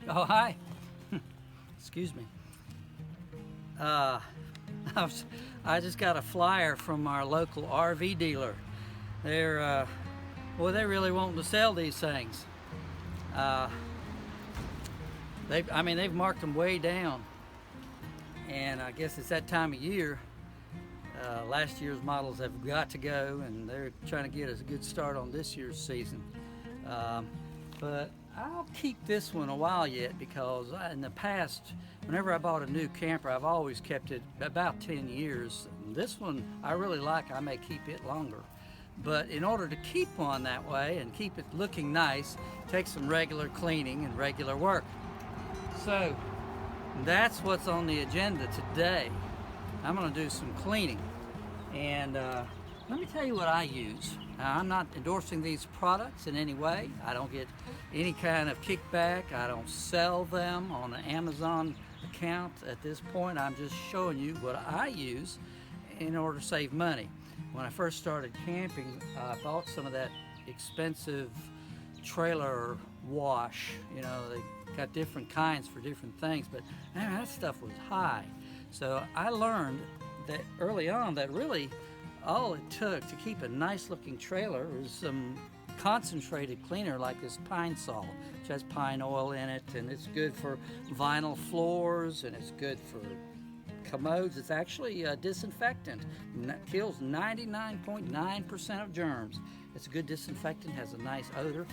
Oh, hi. Excuse me. Uh, I just got a flyer from our local RV dealer. Boy, they really wanting to sell these things. Uh, they've marked them way down, and I guess it's that time of year. Last year's models have got to go, and they're trying to get us a good start on this year's season. But I'll keep this one a while yet because in the past, whenever I bought a new camper, I've always kept it about 10 years. This one I really like. I may keep it longer. But in order to keep one that way and keep it looking nice, it takes some regular cleaning and regular work. So that's what's on the agenda today. I'm going to do some cleaning. And let me tell you what I use. Now, I'm not endorsing these products in any way. I don't get any kind of kickback. I don't sell them on an Amazon account at this point. I'm just showing you what I use in order to save money. When I first started camping, I bought some of that expensive trailer wash. You know, they got different kinds for different things, but man, that stuff was high. So I learned that early on that really all it took to keep a nice looking trailer was some concentrated cleaner like this pine sol, which has pine oil in it, and it's good for vinyl floors and it's good for commodes. It's actually a disinfectant. It kills 99.9% of germs. It's a good disinfectant, has a nice odor.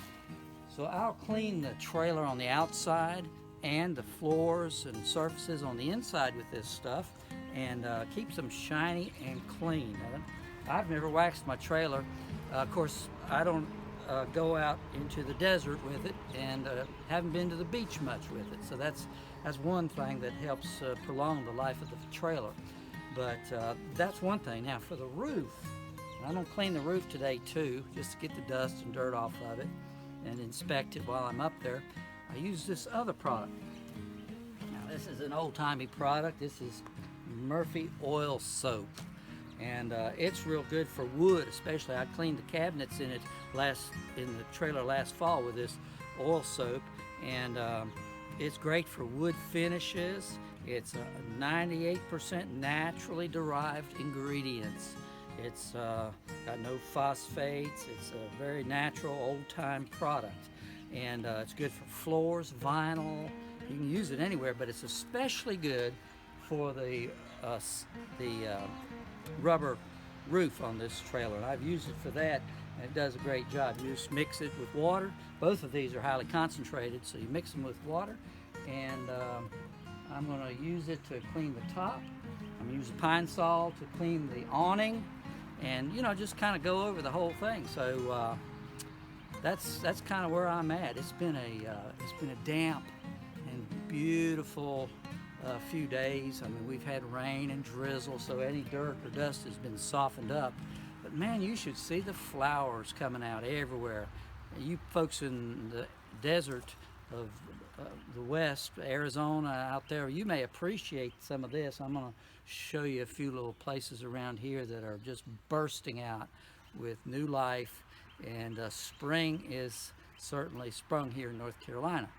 So I'll clean the trailer on the outside and the floors and surfaces on the inside with this stuff, and keeps them shiny and clean. I've never waxed my trailer. Of course, I don't go out into the desert with it, and haven't been to the beach much with it. So that's one thing that helps prolong the life of the trailer. But that's one thing. Now for the roof, I'm gonna clean the roof today too, just to get the dust and dirt off of it and inspect it while I'm up there. I use this other product. Now this is an old-timey product. This is Murphy oil soap, and it's real good for wood, especially. I cleaned the cabinets in it in the trailer last fall with this oil soap, and it's great for wood finishes. It's 98% naturally derived ingredients. It's got no phosphates. It's a very natural, old-time product, and it's good for floors, vinyl. You can use it anywhere, but it's especially good for the rubber roof on this trailer. And I've used it for that, and it does a great job. You just mix it with water. Both of these are highly concentrated, so you mix them with water, and I'm going to use it to clean the top. I'm going to use pine sol to clean the awning, and just kind of go over the whole thing. So that's kind of where I'm at. It's been a damp and beautiful few days. I mean, we've had rain and drizzle, so any dirt or dust has been softened up. But man, you should see the flowers coming out everywhere. You folks in the desert of the west, Arizona out there, you may appreciate some of this. I'm going to show you a few little places around here that are just bursting out with new life, and spring is certainly sprung here in North Carolina.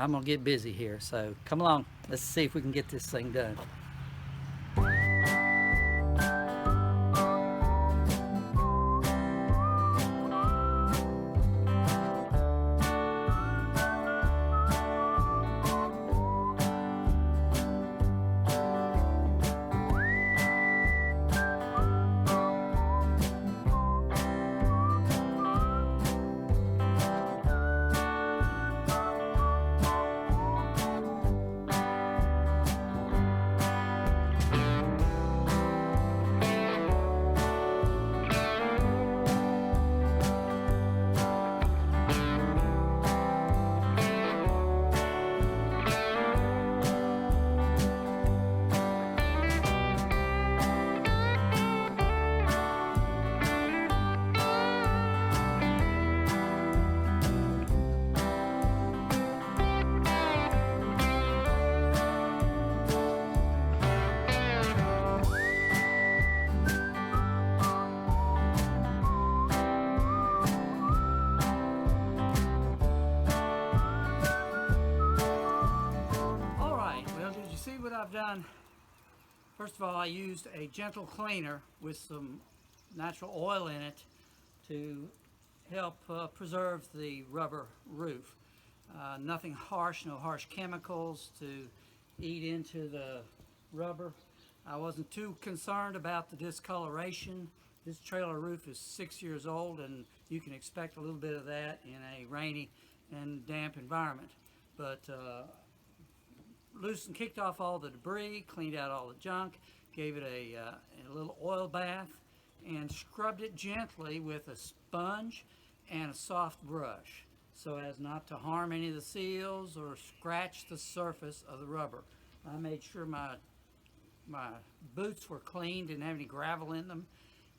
I'm gonna get busy here. So come along, let's see if we can get this thing done. See what I've done? First of all, I used a gentle cleaner with some natural oil in it to help preserve the rubber roof. Nothing harsh, no harsh chemicals to eat into the rubber. I wasn't too concerned about the discoloration. This trailer roof is 6 years old, and you can expect a little bit of that in a rainy and damp environment. But loosened, kicked off all the debris, cleaned out all the junk, gave it a little oil bath, and scrubbed it gently with a sponge and a soft brush so as not to harm any of the seals or scratch the surface of the rubber. I made sure my boots were clean, didn't have any gravel in them,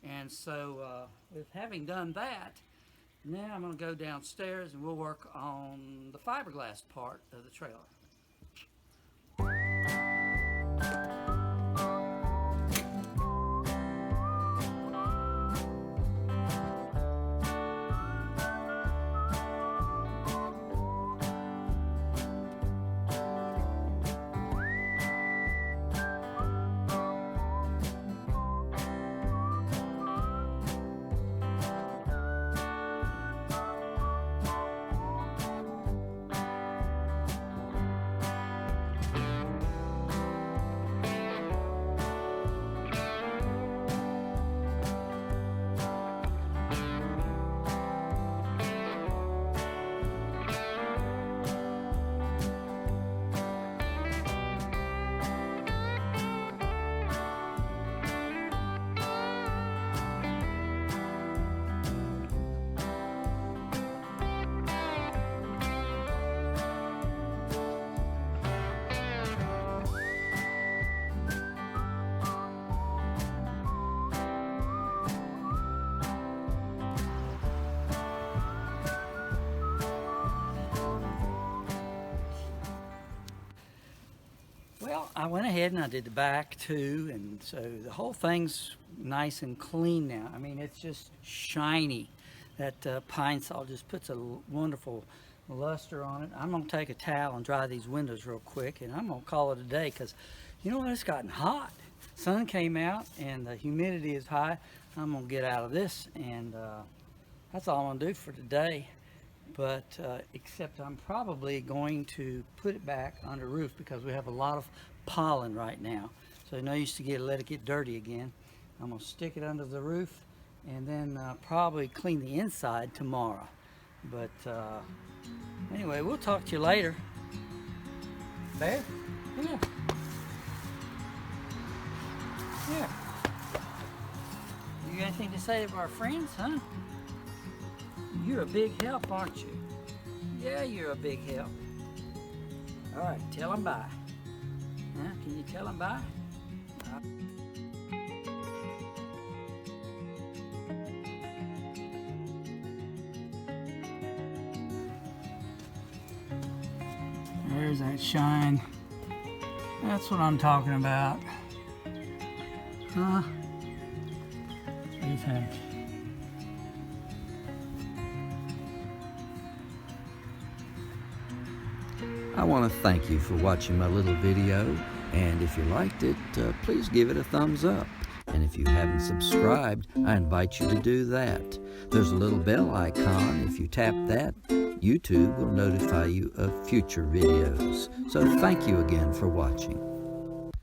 and so with having done that, now I'm going to go downstairs and we'll work on the fiberglass part of the trailer. Well, I went ahead and I did the back too, and so the whole thing's nice and clean now. I mean, it's just shiny. That pine saw just puts a wonderful luster on it. I'm going to take a towel and dry these windows real quick, and I'm going to call it a day because, you know what, it's gotten hot. Sun came out and the humidity is high. I'm going to get out of this, and that's all I'm going to do for today. But except I'm probably going to put it back under roof because we have a lot of pollen right now. So no use to let it get dirty again. I'm going to stick it under the roof and then probably clean the inside tomorrow. But anyway, we'll talk to you later. Bear, come here. Here. You got anything to say to our friends, huh? You're a big help, aren't you? Yeah, you're a big help. All right, tell them bye. Huh? Can you tell them bye? There's that shine. That's what I'm talking about. Huh? What do you think? I want to thank you for watching my little video, and if you liked it, please give it a thumbs up. And if you haven't subscribed, I invite you to do that. There's a little bell icon. If you tap that, YouTube will notify you of future videos. So thank you again for watching.